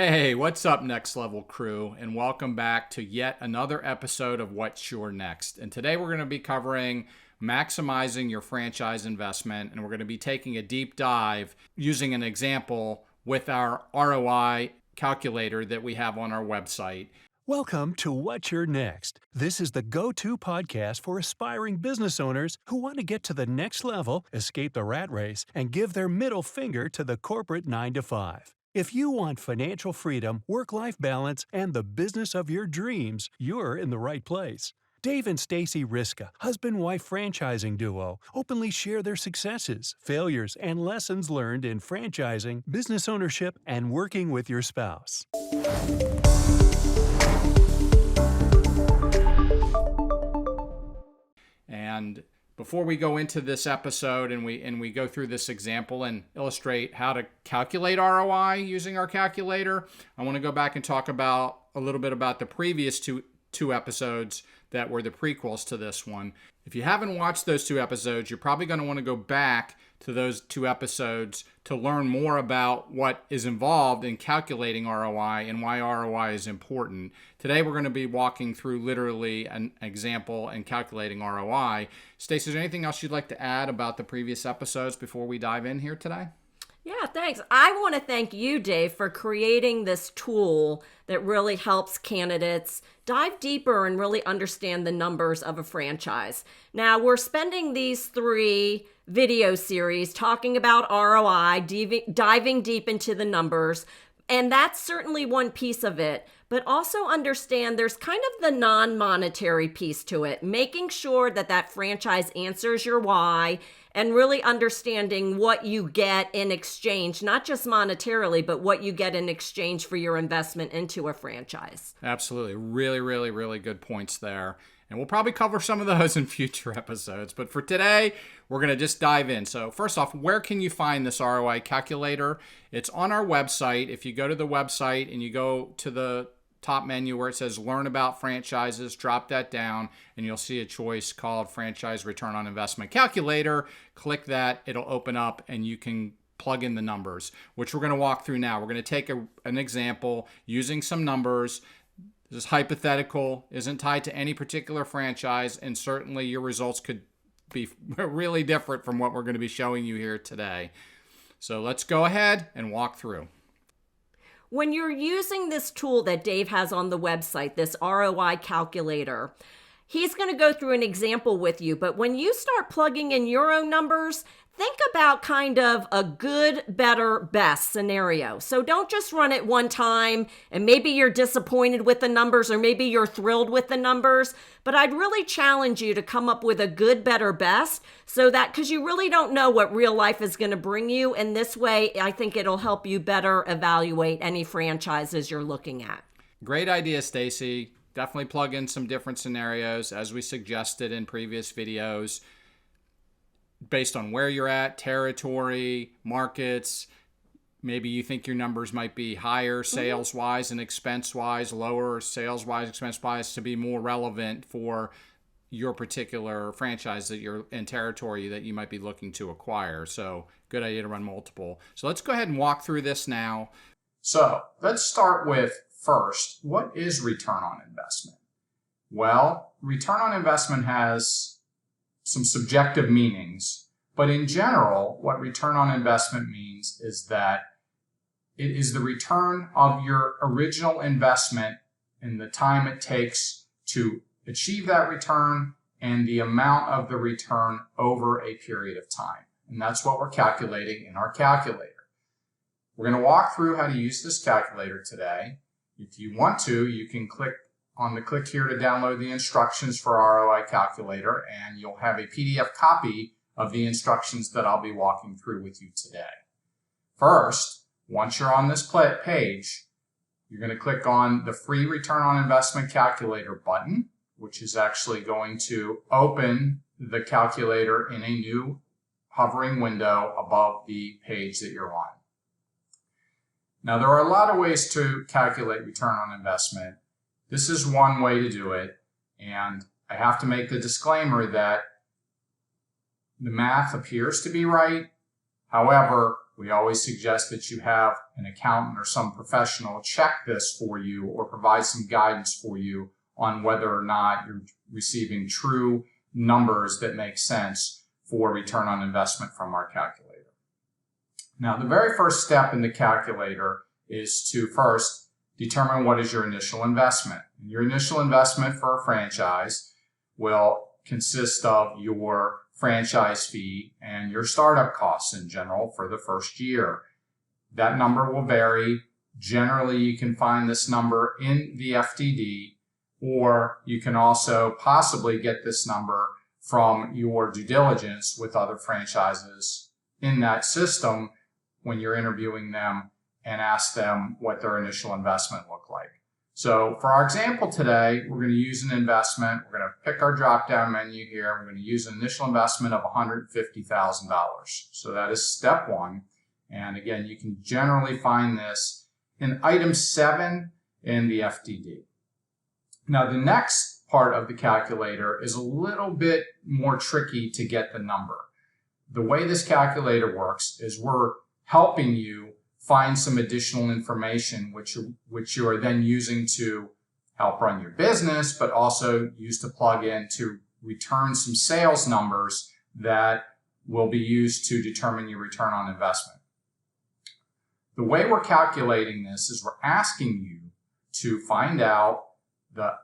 Hey, what's up, Next Level crew? And welcome back to yet another episode of What's Your Next. And today we're going to be covering maximizing your franchise investment. And we're going to be taking a deep dive using an example with our ROI calculator that we have on our website. Welcome to What's Your Next. This is the go-to podcast for aspiring business owners who want to get to the next level, escape the rat race, and give their middle finger to the corporate 9-to-5. If you want financial freedom, work-life balance, and the business of your dreams, you're in the right place. Dave and Stacey Riska, husband-wife franchising duo, openly share their successes, failures, and lessons learned in franchising, business ownership, and working with your spouse. And before we go into this episode and we go through this example and illustrate how to calculate ROI using our calculator, I want to go back and talk about a little bit about the previous two episodes that were the prequels to this one. If you haven't watched those two episodes, you're probably going to want to go back to those two episodes to learn more about what is involved in calculating ROI and why ROI is important. Today, we're going to be walking through literally an example and calculating ROI. Stacey, is there anything else you'd like to add about the previous episodes before we dive in here today? Yeah, thanks. I want to thank you, Dave, for creating this tool that really helps candidates dive deeper and really understand the numbers of a franchise. Now, we're spending these 3 video series talking about ROI, diving deep into the numbers, and that's certainly one piece of it. But also understand there's kind of the non-monetary piece to it, making sure that that franchise answers your why and really understanding what you get in exchange, not just monetarily, but what you get in exchange for your investment into a franchise. Absolutely. Really good points there. And we'll probably cover some of those in future episodes. But for today, we're going to just dive in. So first off, where can you find this ROI calculator? It's on our website. If you go to the website and you go to the top menu where it says Learn About Franchises, drop that down, and you'll see a choice called Franchise Return on Investment Calculator. Click that. It'll open up, and you can plug in the numbers, which we're going to walk through now. We're going to take an example using some numbers. This is hypothetical, isn't tied to any particular franchise, and certainly your results could be really different from what we're going to be showing you here today. So let's go ahead and walk through. When you're using this tool that Dave has on the website, this ROI calculator, he's going to go through an example with you. But when you start plugging in your own numbers, think about kind of a good, better, best scenario. So don't just run it one time and maybe you're disappointed with the numbers or maybe you're thrilled with the numbers. But I'd really challenge you to come up with a good, better, best so that because you really don't know what real life is going to bring you. And this way, I think it'll help you better evaluate any franchises you're looking at. Great idea, Stacey. Definitely plug in some different scenarios as we suggested in previous videos, based on where you're at, territory, markets. Maybe you think your numbers might be higher sales-wise and expense-wise, lower sales-wise, expense-wise to be more relevant for your particular franchise that you're in territory that you might be looking to acquire. So good idea to run multiple. So let's go ahead and walk through this now. So let's start with first, what is return on investment? Well, return on investment has some subjective meanings, but in general, what return on investment means is that it is the return of your original investment and the time it takes to achieve that return and the amount of the return over a period of time. And that's what we're calculating in our calculator. We're going to walk through how to use this calculator today. If you want to, you can click here to download the instructions for ROI calculator, and you'll have a PDF copy of the instructions that I'll be walking through with you today. First, once you're on this page, you're going to click on the free return on investment calculator button, which is actually going to open the calculator in a new hovering window above the page that you're on. Now, there are a lot of ways to calculate return on investment. This is one way to do it, and I have to make the disclaimer that the math appears to be right. However, We always suggest that you have an accountant or some professional check this for you or provide some guidance for you on whether or not you're receiving true numbers that make sense for return on investment from our calculator. Now, the very first step in the calculator is to first determine what is your initial investment. Your initial investment for a franchise will consist of your franchise fee and your startup costs in general for the first year. That number will vary. Generally, you can find this number in the FDD, or you can also possibly get this number from your due diligence with other franchises in that system when you're interviewing them and ask them what their initial investment looked like. So for our example today, we're going to use an investment. We're going to pick our drop-down menu here. We're going to use an initial investment of $150,000. So that is step one. And again, you can generally find this in item 7 in the FDD. Now, the next part of the calculator is a little bit more tricky to get the number. The way this calculator works is we're helping you find some additional information which you are then using to help run your business, but also use to plug in to return some sales numbers that will be used to determine your return on investment. The way we're calculating this is we're asking you to find out the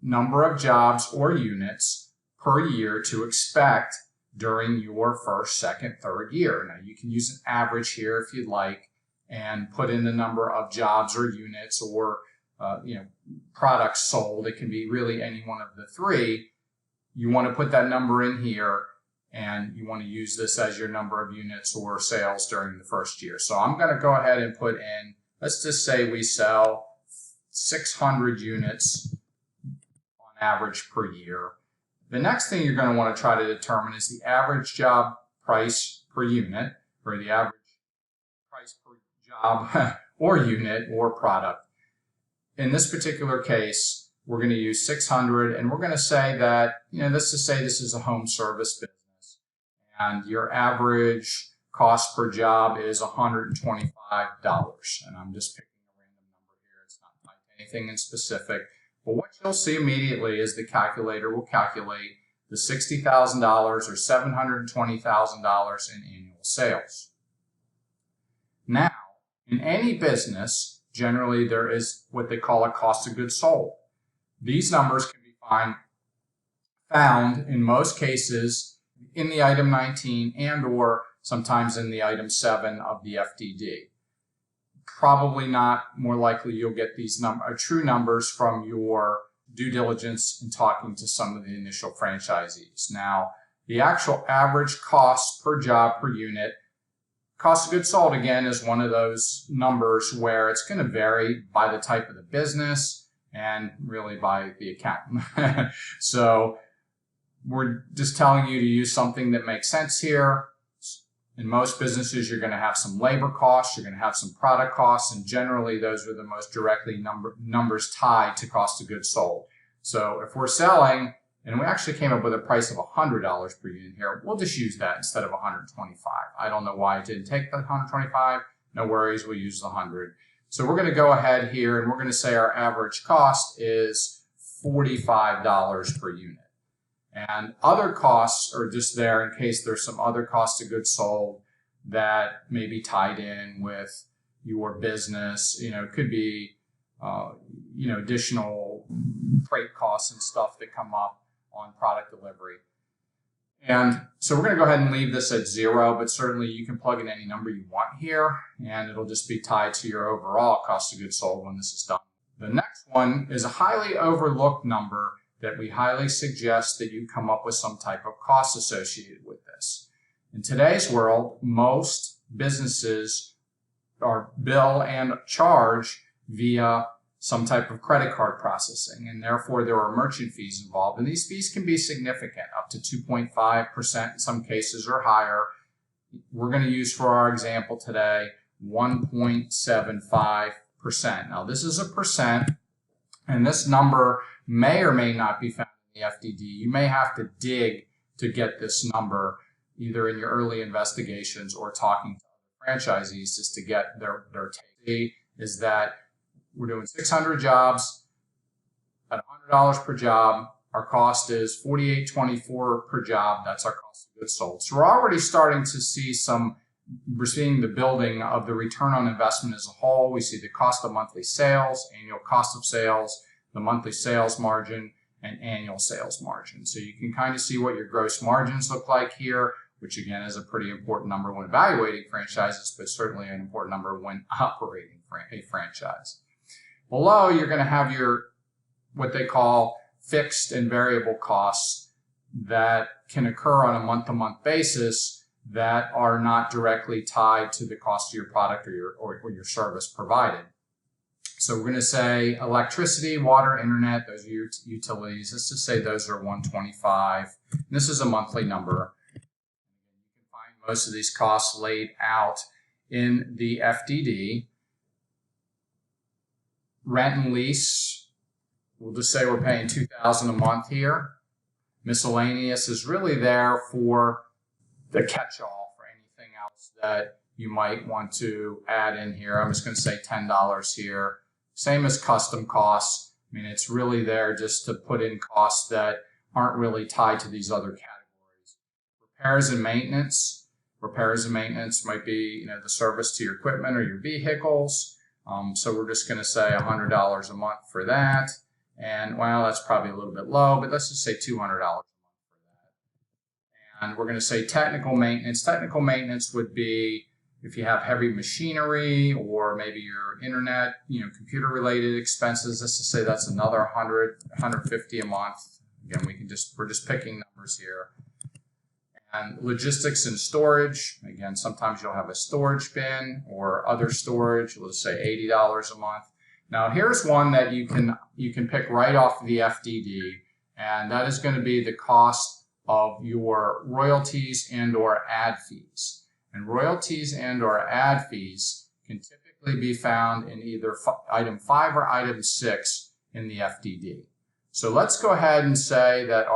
number of jobs or units per year to expect during your first, second, third year. Now, you can use an average here if you'd like and put in the number of jobs or units or products sold. It can be really any one of the three. You want to put that number in here, and you want to use this as your number of units or sales during the first year. So I'm going to go ahead and put in, let's just say we sell 600 units on average per year. The next thing you're going to want to try to determine is the average job price per unit, or the average price per job or unit or product. In this particular case, we're going to use 600, and we're going to say that, let's just say this is a home service business, and your average cost per job is $125. And I'm just picking a random number here. It's not like anything in specific. But what you'll see immediately is the calculator will calculate the $60,000 or $720,000 in annual sales. Now, in any business, generally there is what they call a cost of goods sold. These numbers can be found in most cases in the item 19 and or sometimes in the item 7 of the FDD. Probably not, more likely you'll get these true numbers from your due diligence in talking to some of the initial franchisees. Now, the actual average cost per job per unit, cost of goods sold, again, is one of those numbers where it's going to vary by the type of the business and really by the accountant. So we're just telling you to use something that makes sense here. In most businesses, you're going to have some labor costs, you're going to have some product costs, and generally those are the most directly numbers tied to cost of goods sold. So if we're selling, and we actually came up with a price of $100 per unit here, we'll just use that instead of $125. I don't know why it didn't take the $125. No worries, we'll use the $100. So we're going to go ahead here, and we're going to say our average cost is $45 per unit. And other costs are just there in case there's some other cost of goods sold that may be tied in with your business. It could be, additional freight costs and stuff that come up on product delivery. And so we're going to go ahead and leave this at 0, but certainly you can plug in any number you want here, and it'll just be tied to your overall cost of goods sold when this is done. The next one is a highly overlooked number that we highly suggest that you come up with some type of cost associated with this. In today's world, most businesses are bill and charge via some type of credit card processing, and therefore there are merchant fees involved. And these fees can be significant, up to 2.5% in some cases or higher. We're going to use for our example today 1.75%. Now this is a percent, and this number may or may not be found in the FDD. You may have to dig to get this number either in your early investigations or talking to other franchisees is to get their take is that we're doing 600 jobs at $100 per job. Our cost is $48.24 per job. That's our cost of goods sold. So we're already starting to see we're seeing the building of the return on investment as a whole. We see the cost of monthly sales, annual cost of sales, the monthly sales margin, and annual sales margin. So you can kind of see what your gross margins look like here, which again is a pretty important number when evaluating franchises, but certainly an important number when operating a franchise. Below, you're going to have your what they call fixed and variable costs that can occur on a month-to-month basis that are not directly tied to the cost of your product or your service provided. So we're going to say electricity, water, internet, those are your utilities. Let's just say those are $125. And this is a monthly number. You can find most of these costs laid out in the FDD. Rent and lease, we'll just say we're paying $2,000 a month here. Miscellaneous is really there for the catch-all for anything else that you might want to add in here. I'm just going to say $10 here. Same as custom costs. I mean, it's really there just to put in costs that aren't really tied to these other categories. Repairs and maintenance. Repairs and maintenance might be, the service to your equipment or your vehicles. So we're just going to say $100 a month for that. And, well, that's probably a little bit low, but let's just say $200 a month for that. And we're going to say technical maintenance. Technical maintenance would be if you have heavy machinery or maybe your internet, computer-related expenses. Let's just say that's another $100, $150 a month. Again, we're just picking numbers here. And logistics and storage. Again, sometimes you'll have a storage bin or other storage. Let's say $80 a month. Now, here's one that you can pick right off the FDD, and that is going to be the cost of your royalties and or ad fees. And royalties and or ad fees can typically be found in either item 5 or item 6 in the FDD. So let's go ahead and say that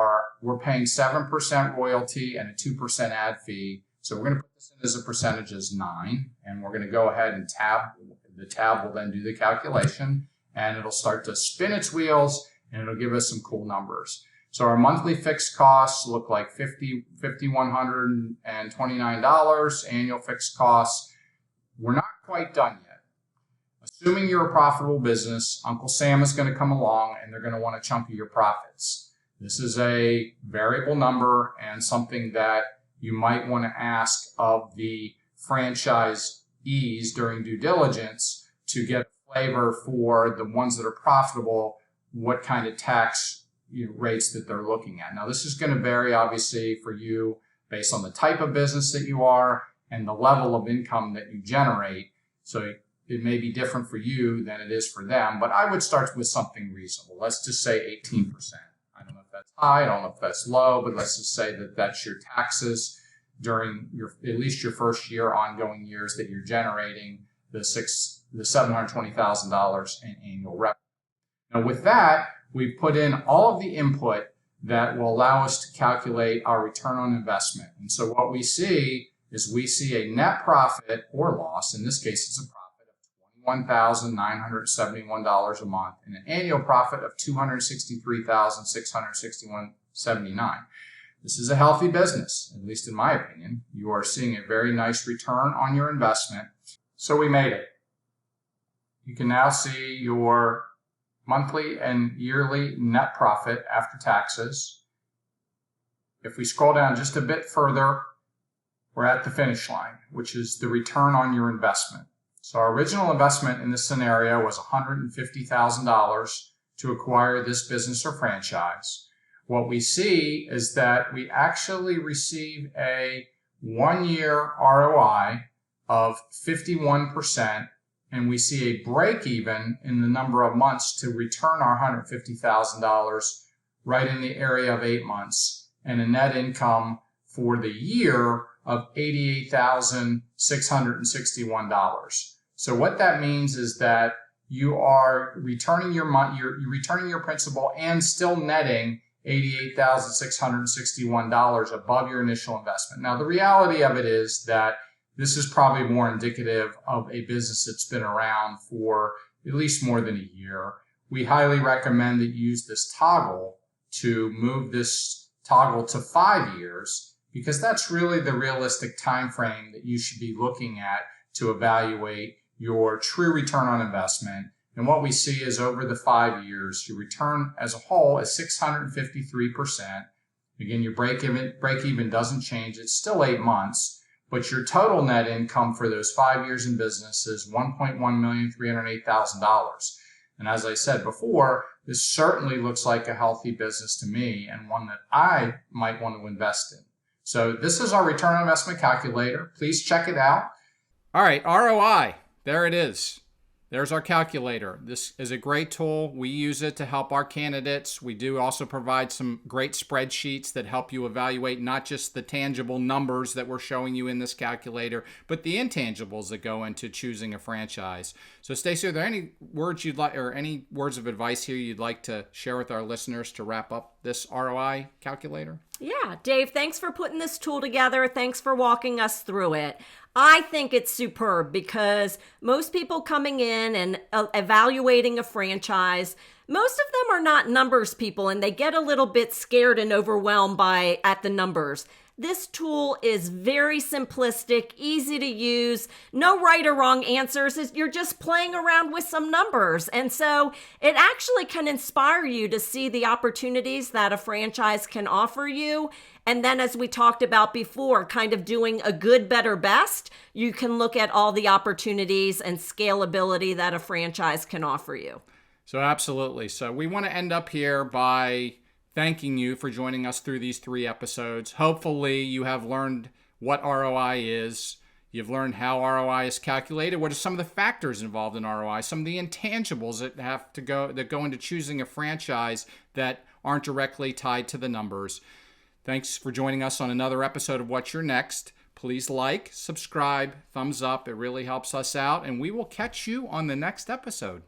we're paying 7% royalty and a 2% ad fee. So we're going to put this in as a percentage as 9, and we're going to go ahead and the tab will then do the calculation, and it'll start to spin its wheels, and it'll give us some cool numbers. So our monthly fixed costs look like $5,129. Annual fixed costs, we're not quite done yet. Assuming you're a profitable business, Uncle Sam is going to come along, and they're going to want a chunk of your profits. This is a variable number and something that you might want to ask of the franchisees during due diligence to get a flavor for the ones that are profitable, what kind of tax rates that they're looking at. Now, this is going to vary, obviously, for you based on the type of business that you are and the level of income that you generate. So it may be different for you than it is for them, but I would start with something reasonable. Let's just say 18%. I don't know if that's high, I don't know if that's low, but let's just say that that's your taxes during at least your first year, ongoing years that you're generating the $720,000 in annual revenue. Now with that, we've put in all of the input that will allow us to calculate our return on investment. And so what we see is we see a net profit or loss. In this case, it's a profit of $21,971 a month and an annual profit of $263,661.79. This is a healthy business, at least in my opinion. You are seeing a very nice return on your investment. So we made it. You can now see your monthly and yearly net profit after taxes. If we scroll down just a bit further, we're at the finish line, which is the return on your investment. So our original investment in this scenario was $150,000 to acquire this business or franchise. What we see is that we actually receive a 1-year ROI of 51%, and we see a break even in the number of months to return our $150,000 right in the area of 8 months, and a net income for the year of $88,661. So what that means is that you are returning your money, you're returning your principal and still netting $88,661 above your initial investment. Now, the reality of it is that this is probably more indicative of a business that's been around for at least more than a year. We highly recommend that you use this toggle to move this toggle to 5 years, because that's really the realistic time frame that you should be looking at to evaluate your true return on investment. And what we see is over the 5 years, your return as a whole is 653%. Again, your break even doesn't change. It's still 8 months, but your total net income for those 5 years in business is $1,308,000. And as I said before, this certainly looks like a healthy business to me and one that I might want to invest in. So this is our return on investment calculator. Please check it out. All right, ROI. There it is. There's our calculator. This is a great tool. We use it to help our candidates. We do also provide some great spreadsheets that help you evaluate not just the tangible numbers that we're showing you in this calculator, but the intangibles that go into choosing a franchise. So Stacey, are there any words you'd like, or any words of advice here you'd like to share with our listeners to wrap up this ROI calculator? Yeah, Dave, thanks for putting this tool together. Thanks for walking us through it. I think it's superb because most people coming in and evaluating a franchise, most of them are not numbers people, and they get a little bit scared and overwhelmed at the numbers. This tool is very simplistic, easy to use, no right or wrong answers. You're just playing around with some numbers. And so it actually can inspire you to see the opportunities that a franchise can offer you. And then, as we talked about before, kind of doing a good, better, best, you can look at all the opportunities and scalability that a franchise can offer you. So absolutely. So we want to end up here by thanking you for joining us through these 3 episodes. Hopefully you have learned what ROI is. You've learned how ROI is calculated. What are some of the factors involved in ROI? Some of the intangibles that go into choosing a franchise that aren't directly tied to the numbers. Thanks for joining us on another episode of What's Your Next. Please like, subscribe, thumbs up. It really helps us out. And we will catch you on the next episode.